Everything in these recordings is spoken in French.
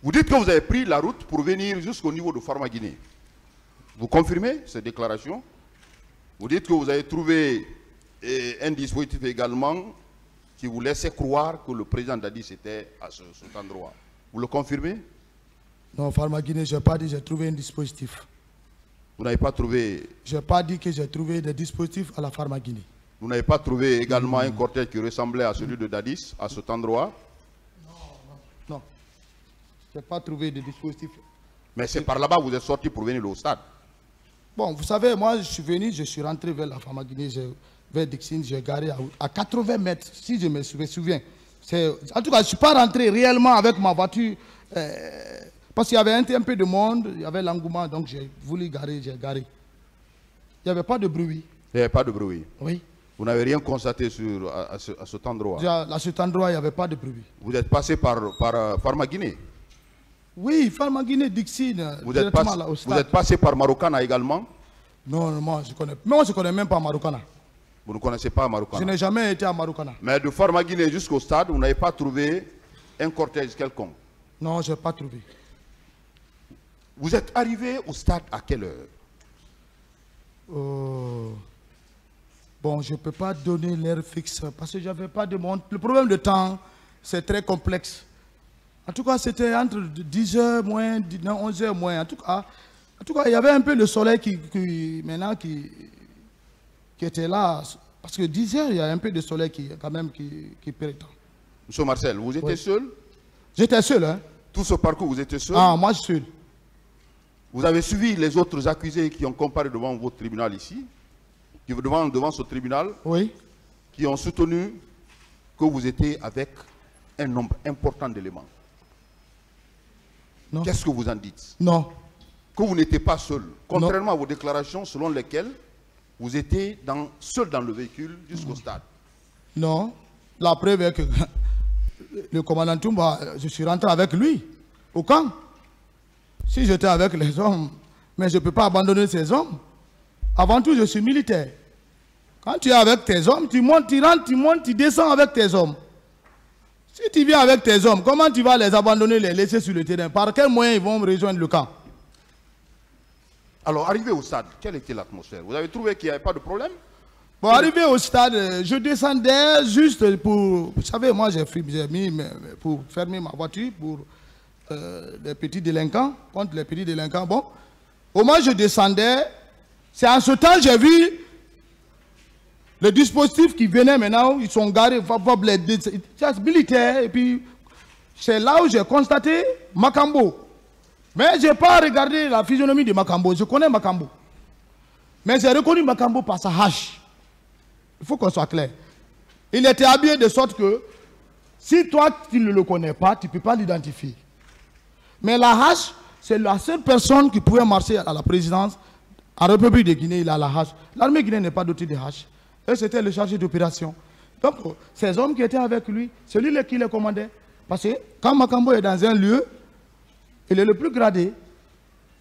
Vous dites que vous avez pris la route pour venir jusqu'au niveau de Farmaguinée. Vous confirmez cette déclaration? Vous dites que vous avez trouvé un dispositif également qui vous laissait croire que le président Dadis était à cet endroit. Vous le confirmez? Non, Farmaguinée, je n'ai pas dit que j'ai trouvé un dispositif. Vous n'avez pas trouvé... Je n'ai pas dit que j'ai trouvé des dispositifs à la Farmaguinée. Vous n'avez pas trouvé également un cortège qui ressemblait à celui de Dadis à cet endroit? Non. Je n'ai pas trouvé de dispositifs. Mais c'est par là-bas que vous êtes sorti pour venir au stade. Bon, vous savez, moi, je suis venu, je suis rentré vers la Farmaguinée, vers Dixine, j'ai garé à 80 mètres, si je me souviens. En tout cas, je ne suis pas rentré réellement avec ma voiture, parce qu'il y avait un peu de monde, il y avait l'engouement, donc j'ai voulu garer, j'ai garé. Il n'y avait pas de bruit. Il n'y avait pas de bruit? Oui. Vous n'avez rien constaté à cet endroit? À cet endroit, il n'y avait pas de bruit. Vous êtes passé par Farmaguinée? Oui, Farmaguinée, Dixine, vous directement au stade. Vous êtes passé par Marokana également? Non, moi je ne connais même pas Marokana. Vous ne connaissez pas Marokana? Je n'ai jamais été à Marokana. Mais de Farmaguinée jusqu'au stade, vous n'avez pas trouvé un cortège quelconque? Non, je n'ai pas trouvé. Vous êtes arrivé au stade à quelle heure? Bon, je ne peux pas donner l'heure fixe parce que je n'avais pas de montre. Le problème de temps, c'est très complexe. En tout cas, c'était entre 10h moins, 11h moins. En tout cas, il y avait un peu le soleil qui était là. Parce que 10h, il y a un peu de soleil qui prétend. Monsieur Marcel, vous étiez seul? J'étais seul, hein. Tout ce parcours, vous étiez seul? Ah, moi, je suis seul. Vous avez suivi les autres accusés qui ont comparé devant votre tribunal ici, devant ce tribunal, oui, qui ont soutenu que vous étiez avec un nombre important d'éléments. Qu'est-ce que vous en dites? Non. Que vous n'étiez pas seul, contrairement à vos déclarations selon lesquelles vous étiez seul dans le véhicule jusqu'au stade. Non. La preuve est que le commandant Toumba, je suis rentré avec lui au camp. Si j'étais avec les hommes, mais je ne peux pas abandonner ces hommes. Avant tout, je suis militaire. Quand tu es avec tes hommes, tu montes, tu rentres, tu montes, tu descends avec tes hommes. Si tu viens avec tes hommes, comment tu vas les abandonner, les laisser sur le terrain? Par quel moyen ils vont rejoindre le camp? Alors, arrivé au stade, quelle était l'atmosphère? Vous avez trouvé qu'il n'y avait pas de problème? Bon, arrivé au stade, je descendais juste pour... Vous savez, moi, j'ai mis pour fermer ma voiture pour les petits délinquants, contre les petits délinquants. Bon, au moment où je descendais, c'est en ce temps que j'ai vu le dispositif qui venait maintenant, ils sont garés, c'est militaire, et puis c'est là où j'ai constaté Makambo. Mais je n'ai pas regardé la physionomie de Makambo, je connais Makambo. Mais j'ai reconnu Makambo par sa hache. Il faut qu'on soit clair. Il était habillé de sorte que, si toi tu ne le connais pas, tu ne peux pas l'identifier. Mais la hache, c'est la seule personne qui pouvait marcher à la présidence. En République de Guinée, il a la hache. L'armée guinéenne n'est pas dotée de hache. Et c'était le chargé d'opération. Donc, ces hommes qui étaient avec lui, c'est lui qui les commandait. Parce que quand Makambo est dans un lieu, il est le plus gradé.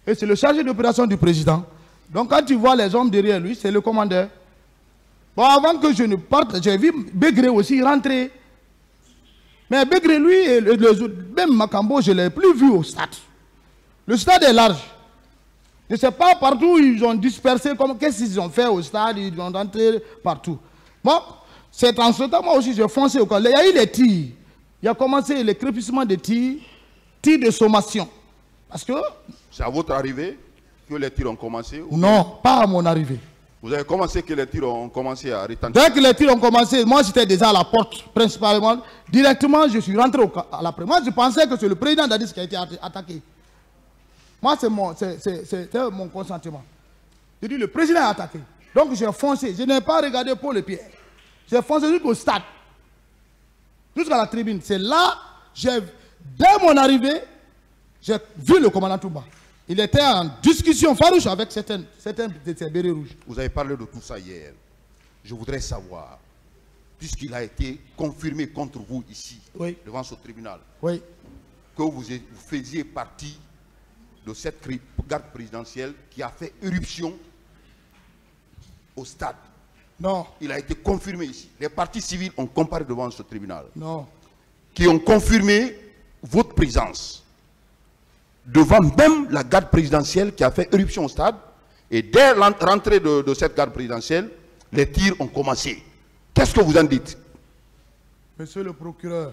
Et c'est le chargé d'opération du président. Donc, quand tu vois les hommes derrière lui, c'est le commandeur. Bon, avant que je ne parte, j'ai vu Begré aussi rentrer. Mais Begré, lui, et même Makambo, je ne l'ai plus vu au stade. Le stade est large. Je ne sais pas partout ils ont dispersé, qu'est-ce qu'ils ont fait au stade, ils ont rentré partout. Bon, c'est en ce temps, moi aussi, j'ai foncé au camp. Il y a eu les tirs. Il y a commencé le crépissement des tirs de sommation. Parce que... C'est à votre arrivée que les tirs ont commencé? Non, pas à mon arrivée. Vous avez commencé que les tirs ont commencé à retentir? Dès que les tirs ont commencé, moi j'étais déjà à la porte, principalement. Directement, je suis rentré à la presse. Moi, je pensais que c'est le président Dadis qui a été attaqué. Moi, c'est mon consentement. Je dis, le président est attaqué. Donc, j'ai foncé. Je n'ai pas regardé pour le pied. J'ai foncé jusqu'au stade. Jusqu'à la tribune. C'est là, dès mon arrivée, j'ai vu le commandant Toumba. Il était en discussion farouche avec certains de ces bérets rouges. Vous avez parlé de tout ça hier. Je voudrais savoir, puisqu'il a été confirmé contre vous ici, oui, devant ce tribunal, oui, que vous faisiez partie de cette garde présidentielle qui a fait éruption au stade. Non. Il a été confirmé ici. Les partis civils ont comparé devant ce tribunal. Non. Qui ont confirmé votre présence. devant même la garde présidentielle qui a fait éruption au stade. Et dès l'entrée de cette garde présidentielle, les tirs ont commencé. Qu'est-ce que vous en dites? Monsieur le procureur,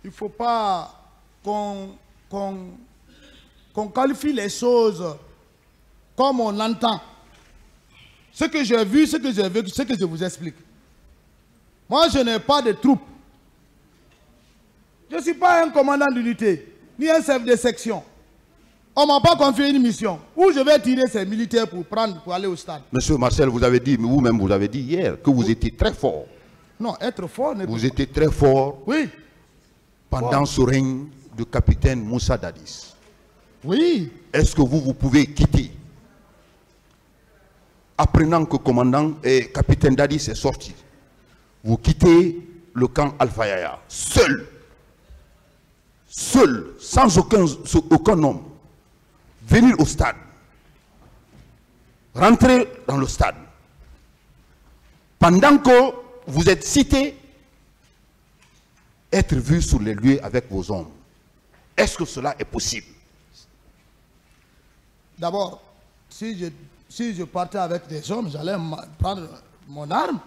il ne faut pas qu'on qualifie les choses comme on l'entend. Ce que j'ai vu, ce que j'ai vécu, ce que je vous explique. Moi, je n'ai pas de troupes. Je ne suis pas un commandant d'unité, ni un chef de section. On ne m'a pas confié une mission où je vais tirer ces militaires pour aller au stade. Monsieur Marcel, vous avez dit, vous-même vous avez dit hier que vous étiez très fort. Non, être fort n'est pas... Vous étiez très fort, oui, pendant ce règne de capitaine Moussa Dadis. Oui. Est-ce que vous pouvez quitter, apprenant que commandant et capitaine Dadis est sorti, vous quittez le camp Alpha Yaya, seul, sans aucun homme, venir au stade, rentrer dans le stade, pendant que vous êtes cité, être vu sur les lieux avec vos hommes. Est-ce que cela est possible? D'abord, si je partais avec des hommes, j'allais prendre mon arme.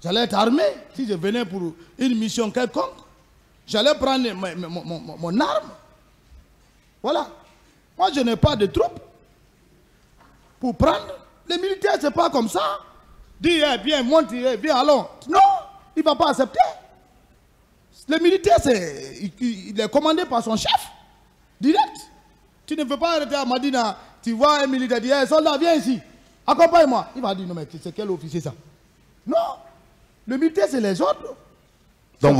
J'allais être armé. Si je venais pour une mission quelconque, j'allais prendre mon arme. Voilà. Moi, je n'ai pas de troupes pour prendre. Les militaires, ce n'est pas comme ça. Dis, eh, viens, monte, viens, allons. Non, il ne va pas accepter. Le militaire, il est commandé par son chef. Direct. Tu ne peux pas arrêter à Madina. Tu vois un militaire dire, hey, soldat, viens ici. Accompagne-moi. Il va dire, non, mais c'est quel officier ça? Non. Le militaire, c'est les autres. Donc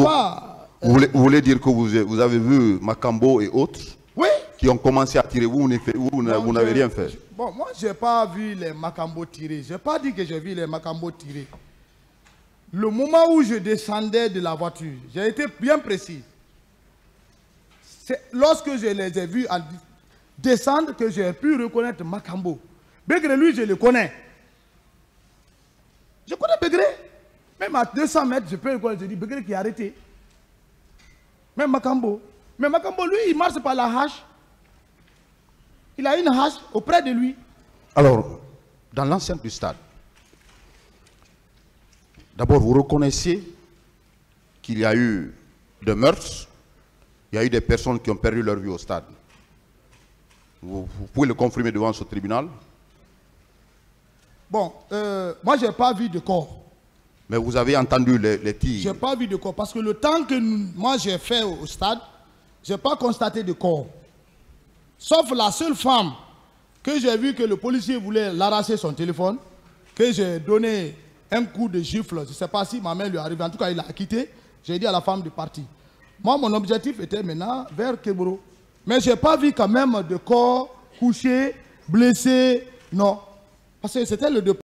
vous voulez dire que vous avez vu Makambo et autres, oui, qui ont commencé à tirer, vous n'avez rien fait? Bon, moi, je n'ai pas vu les Makambo tirer. Je n'ai pas dit que j'ai vu les Makambo tirer. Le moment où je descendais de la voiture, j'ai été bien précis. C'est lorsque je les ai vus descendre que j'ai pu reconnaître Makambo. Begré, lui, je le connais. Je connais Begré. Même à 200 mètres, je peux le connaître. Je dis Begré qui est arrêté. Même Makambo. Mais Makambo, lui, il marche par la hache. Il a une hache auprès de lui. Alors, dans l'enceinte du stade, d'abord, vous reconnaissez qu'il y a eu des meurtres, il y a eu des personnes qui ont perdu leur vie au stade. Vous pouvez le confirmer devant ce tribunal? Bon, moi, je n'ai pas vu de corps. Mais vous avez entendu les tirs? Je n'ai pas vu de corps. Parce que le temps que moi j'ai fait au stade, je n'ai pas constaté de corps. Sauf la seule femme que j'ai vu que le policier voulait l'arracher son téléphone, que j'ai donné un coup de gifle. Je ne sais pas si ma main lui arrive. En tout cas, il a quitté. J'ai dit à la femme de partir. Moi, mon objectif était maintenant vers Kebro. Mais je n'ai pas vu quand même de corps couché, blessé. Non. Parce que c'était le départ.